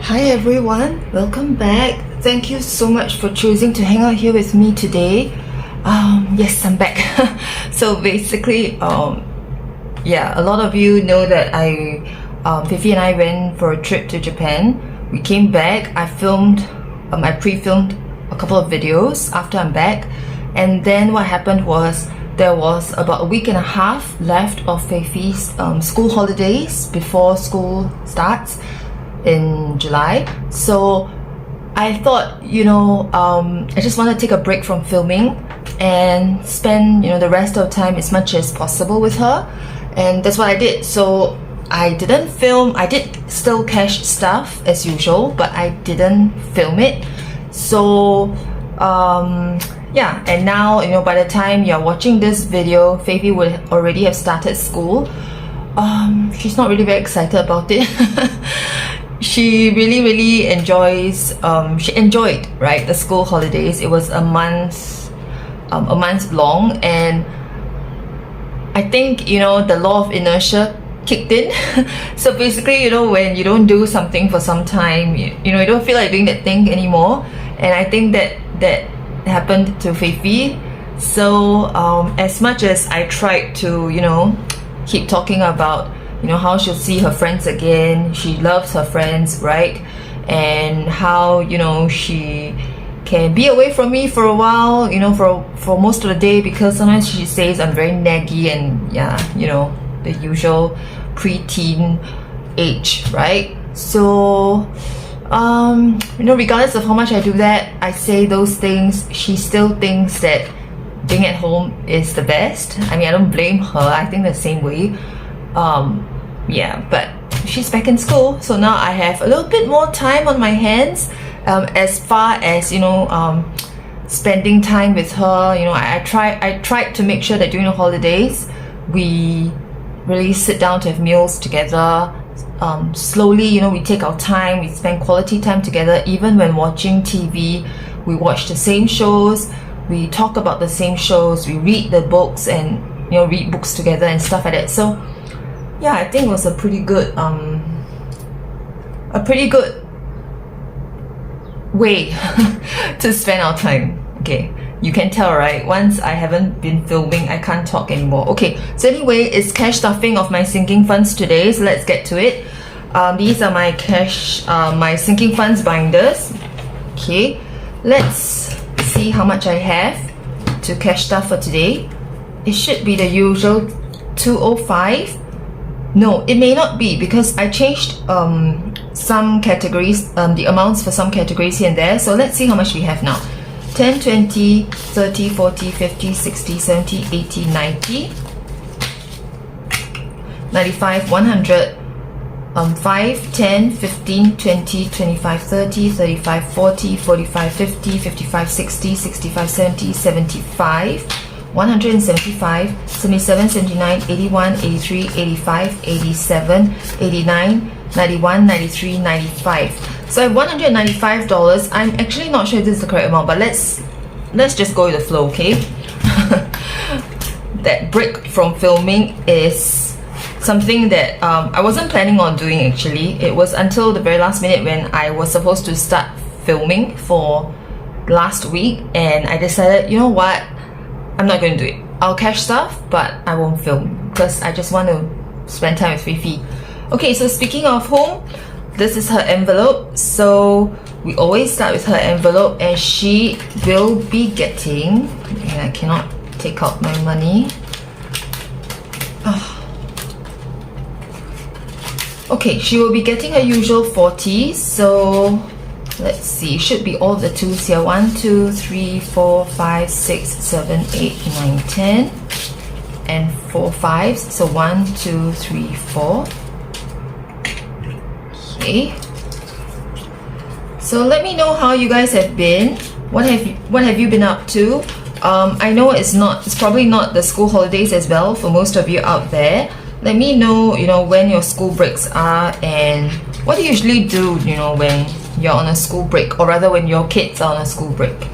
Hi everyone, welcome back. Thank you so much for choosing to hang out here with me today. Yes, I'm back. So basically, yeah, a lot of you know that Fifi and I went for a trip to Japan. We came back. I pre-filmed a couple of videos after I'm back, and then what happened was there was about a week and a half left of Fifi's school holidays before school starts in July. So I thought, I just want to take a break from filming and spend, the rest of the time as much as possible with her, and that's what I did. So I didn't film. I did still cache stuff as usual, but I didn't film it. So yeah, and now, by the time you're watching this video, Fifi would already have started school. She's not really very excited about it. She really enjoys, she enjoyed, right, the school holidays. It was a month long, and I think, the law of inertia kicked in. So basically, when you don't do something for some time, you don't feel like doing that thing anymore. And I think that happened to Fifi. So as much as I tried to, keep talking about how she'll see her friends again, she loves her friends, right? And how she can be away from me for a while, for most of the day, because sometimes she says I'm very naggy, and yeah, the usual preteen age, right? So regardless of how much I do that, I say those things, she still thinks that being at home is the best. I mean, I don't blame her. I think the same way. Yeah, but she's back in school, so now I have a little bit more time on my hands. As far as spending time with her, I tried to make sure that during the holidays we really sit down to have meals together. Slowly, we take our time, we spend quality time together. Even when watching TV, we watch the same shows, we talk about the same shows, we read the books, and read books together and stuff like that. So yeah, I think it was a pretty good way to spend our time. Okay, you can tell, right? Once I haven't been filming, I can't talk anymore. Okay, so anyway, it's cash stuffing of my sinking funds today, so let's get to it. These are my my sinking funds binders. Okay, let's see how much I have to cash stuff for today. It should be the usual 205. No, it may not be, because I changed some categories, the amounts for some categories here and there. So let's see how much we have now. 10, 20, 30, 40, 50, 60, 70, 80, 90, 95, 100, 5, 10, 15, 20, 25, 30, 35, 40, 45, 50, 55, 60, 65, 70, 75, 175, 77, 79, 81, 83, 85, 87, 89, 91, 93, 95. So I have $195. I'm actually not sure if this is the correct amount, but let's just go with the flow, okay? That break from filming is something that I wasn't planning on doing actually. It was until the very last minute when I was supposed to start filming for last week, and I decided, you know what? I'm not going to do it. I'll cache stuff, but I won't film because I just want to spend time with Fifi. Okay, so speaking of home, this is her envelope. So we always start with her envelope, and she will be getting, and I cannot take out my money. Okay, she will be getting her usual 40. So let's see, should be all the twos here. 1, 2, 3, 4, 5, 6, 7, 8, 9, 10, and 4 5s. So 1, 2, 3, 4. Okay. So let me know how you guys have been. What have you been up to? I know it's probably not the school holidays as well for most of you out there. Let me know, when your school breaks are, and what do you usually do, when you're on a school break, or rather when your kids are on a school break.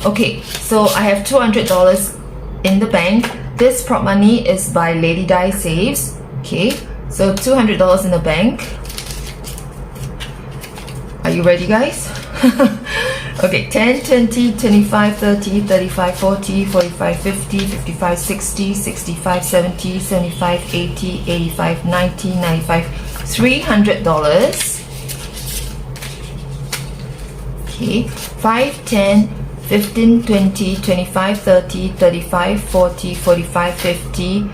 Okay, so I have $200 in the bank. This prop money is by Lady Di Saves. Okay, so $200 in the bank. you ready, guys? Okay, 10, 20, 25, 30, 35, 40, 45, 50, 55, 60, 65, 70, 75, 80, 85, 90, 95, $300. Okay, 5, 10, 15, 20, 25, 30, 35, 40, 45, 50,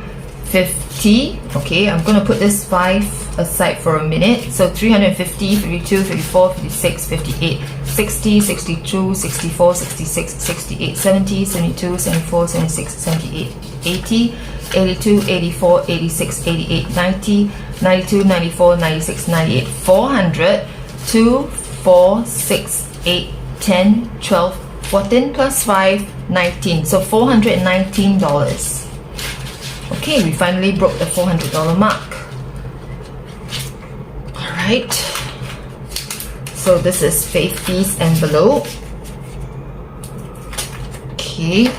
50. Okay, I'm gonna put this 5 aside for a minute. So 350, 52, 54, 56, 58, 60, 62, 64, 66, 68, 70, 72, 74, 76, 78, 80, 82, 84, 86, 88, 90, 92, 94, 96, 98, 400, 2, 4, 6, 8, 10, 12, 14 plus 5, 19. So $419. Okay, we finally broke the $400 mark. Alright. So this is Faith's envelope. Okay.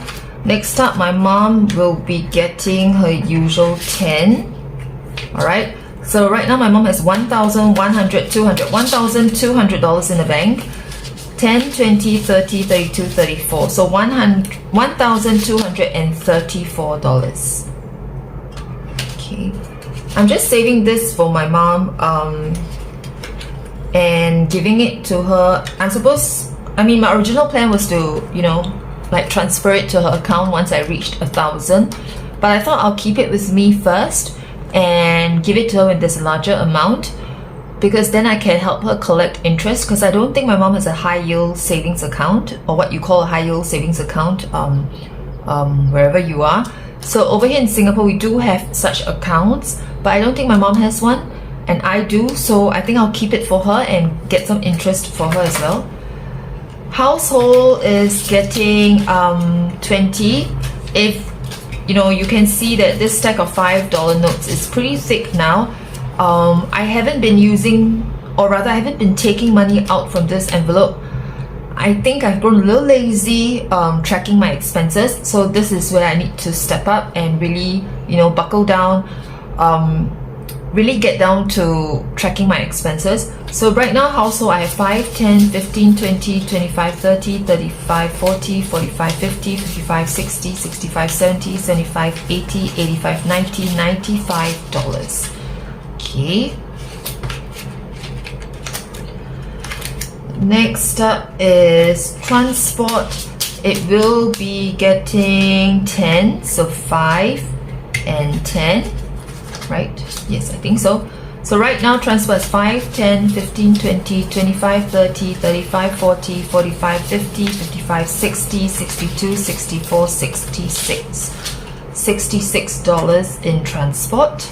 Next up, my mom will be getting her usual 10. Alright. So right now my mom has $1,100, $200, $1,200 in the bank. 10, 20, 30, 32, 34. So $1,234. Okay. I'm just saving this for my mom and giving it to her. My original plan was to, like transfer it to her account once I reached 1,000. But I thought I'll keep it with me first and give it to her when there's a larger amount, because then I can help her collect interest, because I don't think my mom has a high yield savings account, or what you call a high yield savings account wherever you are. So over here in Singapore we do have such accounts, but I don't think my mom has one, and I do, so I think I'll keep it for her and get some interest for her as well. Household is getting 20. If you can see that this stack of $5 notes is pretty thick now. I haven't been using, or rather I haven't been taking money out from this envelope. I think I've grown a little lazy tracking my expenses, so this is where I need to step up and really buckle down, really get down to tracking my expenses. So right now household, I have 5, 10, 15, 20, 25, 30, 35, 40, 45, 50, 55, 60, 65, 70, 75, 80, 85, 90, $95. Okay. Next up is transport. It will be getting 10, so 5 and 10, right? Yes, I think so. So right now transport is 5, 10, 15, 20, 25, 30, 35, 40, 45, 50, 55, 60, 62, 64, 66. $66 in transport.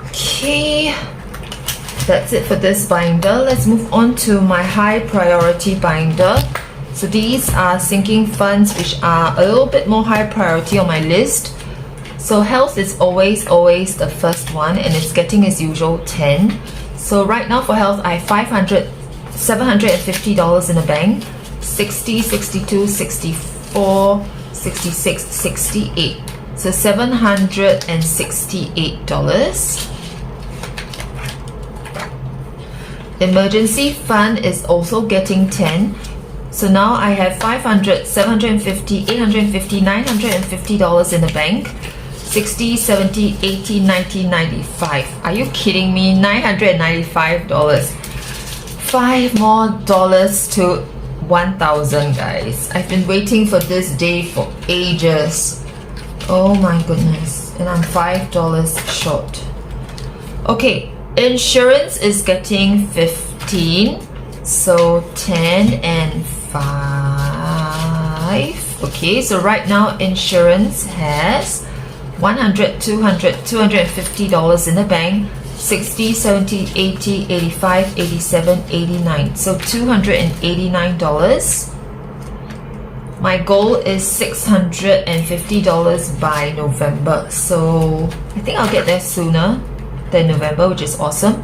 Okay, that's it for this binder. Let's move on to my high priority binder. So these are sinking funds, which are a little bit more high priority on my list. So health is always the first one, and it's getting its usual 10. So right now for health, I have $750 in the bank. 60, 62, 64, 66, 68. So $768. Emergency fund is also getting 10. So now I have $500, $750, $850, $950 in the bank. 60, 70, 80, 90, 95. Are you kidding me? $995. $5 more to 1,000, guys. I've been waiting for this day for ages. Oh my goodness. And I'm $5 short. Okay, insurance is getting 15. So 10 and 5. Okay, so right now insurance has $100, $200, $250 in the bank. 60, 70, 80, 85, 87, 89. So $289. My goal is $650 by November. So I think I'll get there sooner than November, which is awesome.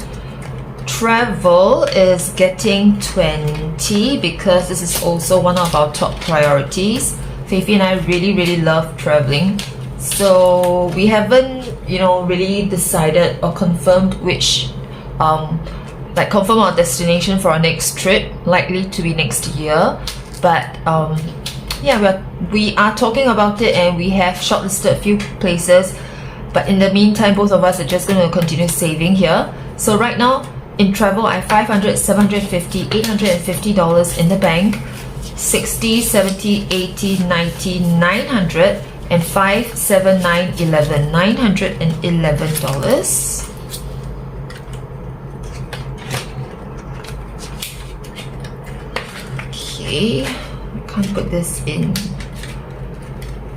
Travel is getting 20 because this is also one of our top priorities. Feifei and I really love traveling. So we haven't, really decided or confirmed which like confirm our destination for our next trip, likely to be next year. But yeah, we are talking about it, and we have shortlisted a few places. But in the meantime, both of us are just going to continue saving here. So right now in travel, I have $500, $750, $850 in the bank, $60, $70, $80, $90, $900, and $5, $7, $9, $11, $911. Okay, I can't put this in.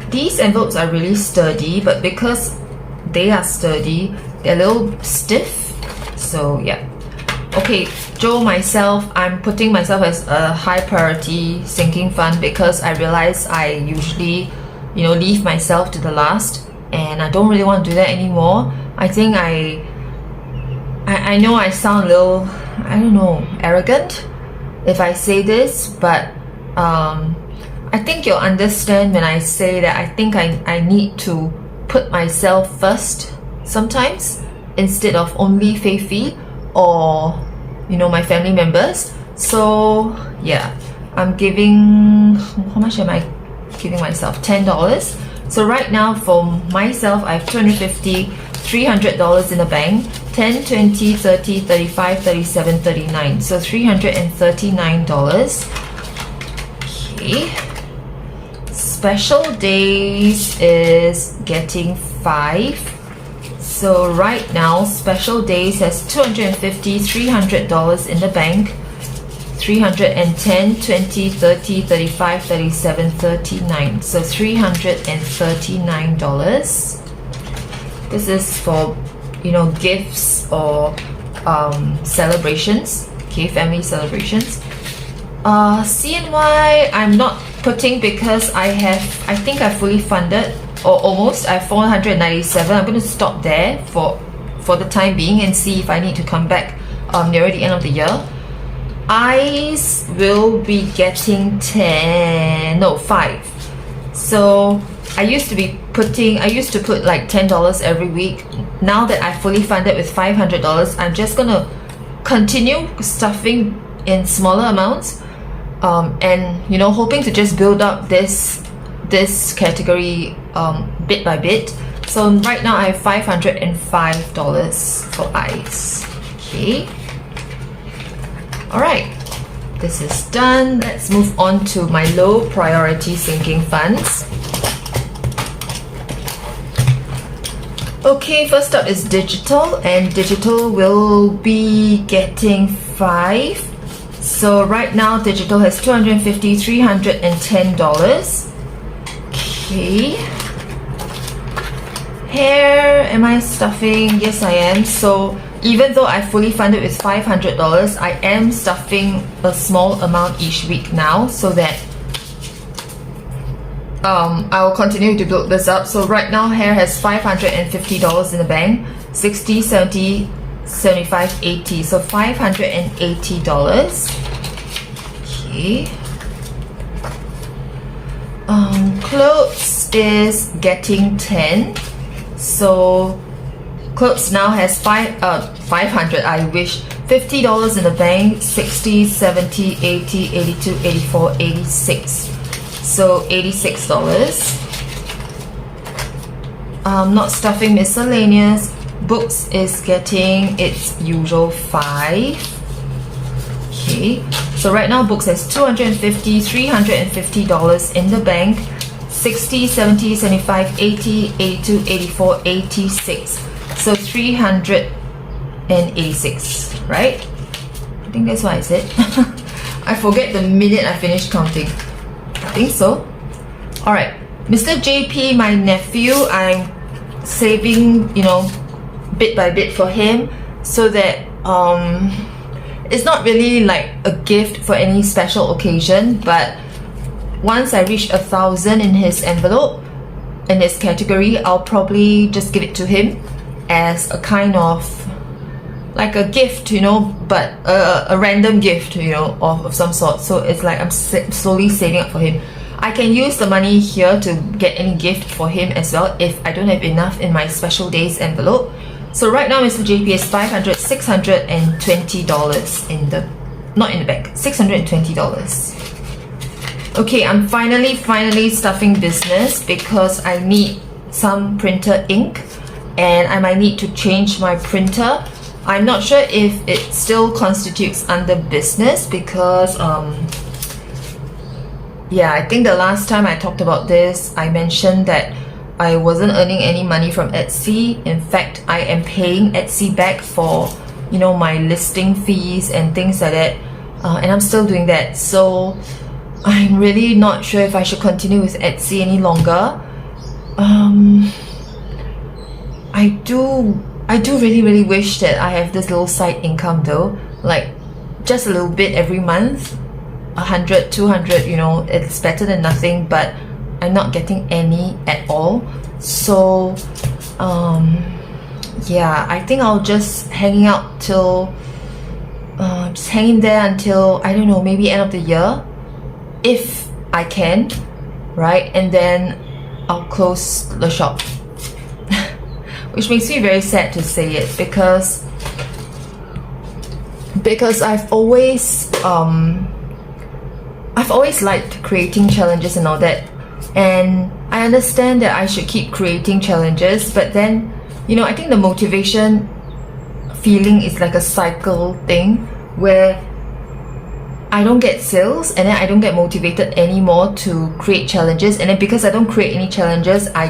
These envelopes are really sturdy, but because they are sturdy, they're a little stiff. So yeah. Okay, Joe, myself, I'm putting myself as a high priority sinking fund because I realize I usually, leave myself to the last, and I don't really want to do that anymore. I think I know I sound a little, I don't know, arrogant if I say this, but I think you'll understand when I say that I think I need to put myself first sometimes instead of only Feifei or my family members. So yeah, I'm giving, how much am I giving myself? $10. So right now for myself, I have $250, $300 in the bank, 10, 20, 30, 35, 37, 39. So $339. Okay. Special days is getting 5. So right now, special days has $250, $300 in the bank, 310, 20, 30, 35, 37, 39. So $339. This is for gifts or celebrations, okay, family celebrations. CNY I'm not putting because I think I fully funded, or almost. I have 497. I'm going to stop there for the time being and see if I need to come back nearer the end of the year. Eyes will be getting 5. So I used to put like $10 every week. Now that I fully funded with $500, I'm just gonna continue stuffing in smaller amounts, and hoping to just build up this category bit by bit. So right now I have $505 for eyes. Okay. Alright, this is done. Let's move on to my low priority sinking funds. Okay, first up is digital, and digital will be getting 5. So right now digital has $250, $310. Okay. Hair, am I stuffing? Yes, I am. So even though I fully funded with $500, I am stuffing a small amount each week now, so that I will continue to build this up. So right now hair has $550 in the bank, 60, 70, 75, 80. So $580. Okay. Clothes is getting 10. So clothes now has 500, I wish, $50 in the bank, 60, 70, 80, 82, 84, 86. So $86. Not stuffing miscellaneous. Books is getting its usual 5. Okay, so right now books has $250, $350 in the bank, 60, 70, 75, 80, 82, 84, 86. So 386, right? I think that's what I said. I forget the minute I finished counting. I think so. Alright, Mr. JP, my nephew, I'm saving, bit by bit for him, so that it's not really like a gift for any special occasion, but once I reach 1,000 in his envelope, in his category, I'll probably just give it to him as a kind of like a gift, but a random gift, of some sort. So it's like I'm slowly saving up for him. I can use the money here to get any gift for him as well if I don't have enough in my special days envelope. So right now Mr. JP is $620 in the, not in the bank, $620. Okay, I'm finally stuffing business because I need some printer ink and I might need to change my printer. I'm not sure if it still constitutes under business because yeah, I think the last time I talked about this, I mentioned that I wasn't earning any money from Etsy. In fact, I am paying Etsy back for, you know, my listing fees and things like that, and I'm still doing that. So I'm really not sure if I should continue with Etsy any longer. I do really wish that I have this little side income though, like just a little bit every month, 100, 200, you know, it's better than nothing, but I'm not getting any at all. So yeah, I think I'll just hanging out till just hanging there until, I don't know, maybe end of the year if I can, right? And then I'll close the shop. Which makes me very sad to say it because I've always liked creating challenges and all that, and I understand that I should keep creating challenges, but then, you know, I think the motivation feeling is like a cycle thing where I don't get sales and then I don't get motivated anymore to create challenges, and then because I don't create any challenges, I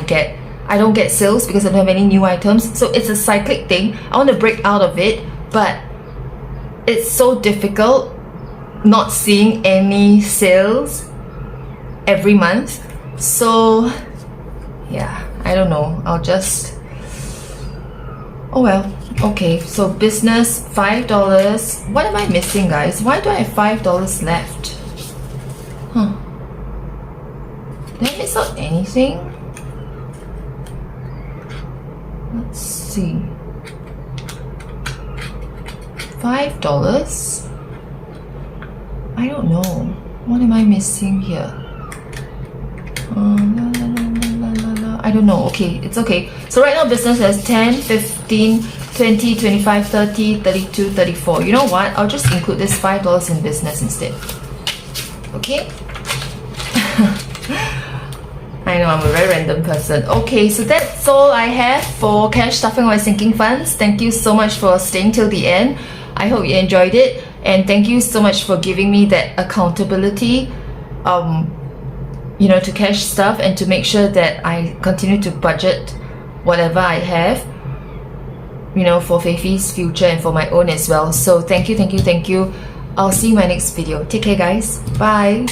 don't get sales because I don't have any new items. So it's a cyclic thing. I want to break out of it, but it's so difficult not seeing any sales every month. So yeah, I don't know, I'll just, oh well. Okay, so business, $5. What am I missing, guys? Why do I have $5 left? Did I miss out anything? Let's see. $5? I don't know. What am I missing here? I don't know. Okay, it's okay. So right now business has 10, 15, 20, 25, 30, 32, 34. You know what? I'll just include this $5 in business instead. Okay? I know I'm a very random person. Okay, so that's all I have for cash stuffing my sinking funds. Thank you so much for staying till the end. I hope you enjoyed it, and thank you so much for giving me that accountability, you know, to cash stuff and to make sure that I continue to budget whatever I have, you know, for Feifi's future and for my own as well. So thank you. I'll see you in my next video. Take care, guys. Bye.